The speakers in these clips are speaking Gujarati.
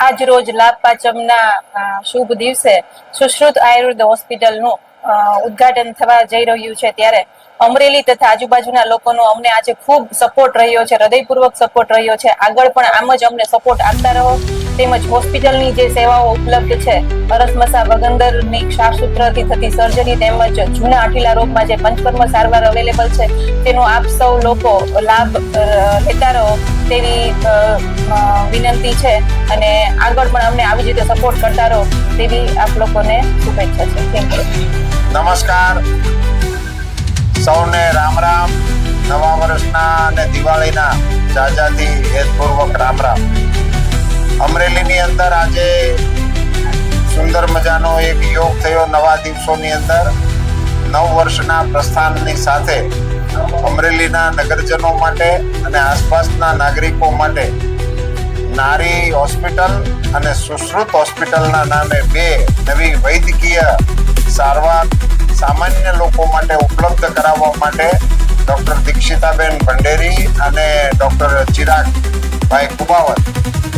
આજ રોજ લાભ પાંચમના શુભ દિવસે સુશ્રુત આયુર્વેદ હોસ્પિટલનું ઉદ્ઘાટન થવા જઈ રહ્યું છે, ત્યારે અમરેલી તથા આજુબાજુના લોકોનો અમને આજે ખૂબ સપોર્ટ રહ્યો છે, હૃદયપૂર્વક સપોર્ટ રહ્યો છે. આગળ પણ આમ જ અમને સપોર્ટ આપતા રહો. તેમજ હોસ્પિટલની જે સેવાઓ ઉપલબ્ધ છે, અરસમસા વગંદરની ક્ષારસૂત્રથી થતી સર્જરી તેમજ જૂના આઠીલા રોગમાં જે પંચકર્મ સારવાર અવેલેબલ છે, તેનો આપ સૌ લોકો લાભ લેતા રહો તેવી વિનંતી છે. અને આગળ પણ અમને આવી રીતે સપોર્ટ કરતા રહો તેવી આપ લોકોને શુભેચ્છા છે. Thank you. નમસ્કાર, સૌને રામ રામ. નવા વર્ષના અને દિવાળીના જાજાથી હેતપૂર્વક રામ રામ. અમરેલીની અંદર આજે સુંદર મજાનો એક યોગ થયો. નવા દિવસોની અંદર નવ વર્ષના પ્રસ્થાનની સાથે અમરેલીના નગરજનો માટે અને આસપાસના નાગરિકો માટે નારી હોસ્પિટલ અને સુશ્રુત હોસ્પિટલના નામે બે નવી વૈદ્યકીય સારવાર સામાન્ય લોકો માટે ઉપલબ્ધ કરાવવા માટે ડૉક્ટર દીક્ષિતાબેન ભંડેરી અને ડૉક્ટર ચિરાગભાઈ કુબાવત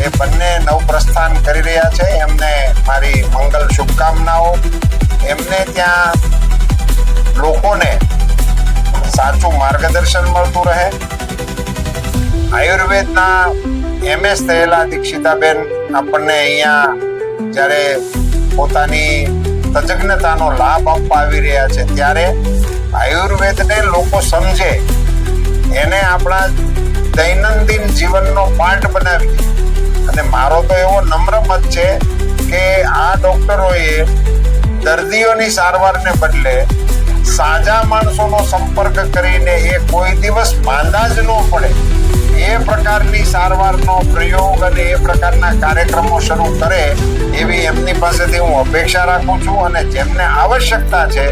એ બંને નવપ્રસ્થાન કરી રહ્યા છે. એમને મારી મંગલ શુભકામનાઓ. એમને ત્યાં લોકોને સાચું માર્ગદર્શન મળતું રહે. આયુર્વેદના MS થયેલા દીક્ષિતાબેન આપણને અહીંયા જ્યારે પોતાની તજજ્ઞતાનો લાભ આપવા આવી રહ્યા છે, ત્યારે આયુર્વેદને લોકો સમજે, એને આપણા દૈનંદિન જીવનનો પાર્ટ બનાવી. અને મારો તો એવો નમ્ર મત છે કે આ ડોક્ટરોએ દર્દીઓની સારવારને બદલે સાજા માણસોનો સંપર્ક કરીને એ કોઈ દિવસ માંદા જ ન પડે એ પ્રકારની સારવારનો પ્રયોગ અને એ પ્રકારના કાર્યક્રમો શરૂ કરે એવી એમની પાસેથી હું અપેક્ષા રાખું છું. અને જેમને આવશ્યકતા છે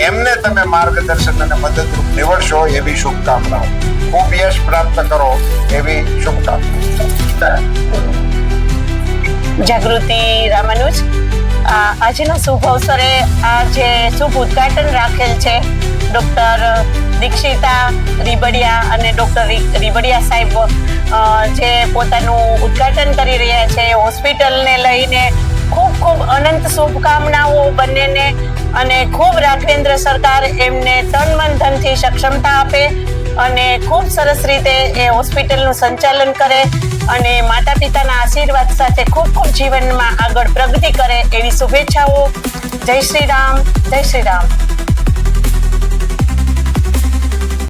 એમને તમે માર્ગદર્શન અને મદદરૂપ નીવડશો એવી શુભકામનાઓ. ખૂબ યશ પ્રાપ્ત કરો એવી શુભકામનાઓ. જાગૃતિ રામાનુજ, આજનો શુભ અવસરે આ જે શુભ ઉદ્ઘાટન રાખેલ છે ડૉક્ટર દીક્ષિતા રીબડિયા અને ડૉક્ટર રીબડિયા સાહેબ જે પોતાનું ઉદ્ઘાટન કરી રહ્યા છે હોસ્પિટલને લઈને ખૂબ ખૂબ અનંત શુભકામનાઓ બંનેને. અને ખૂબ રાઘવેન્દ્ર સરકાર એમને તન મન ધનથી સક્ષમતા આપે અને ખૂબ સરસ રીતે એ હોસ્પિટલનું સંચાલન કરે અને માતા પિતાના આશીર્વાદ સાથે ખૂબ ખૂબ જીવનમાં આગળ પ્રગતિ કરે એવી શુભેચ્છાઓ. જય શ્રી રામ, જય શ્રી રામ.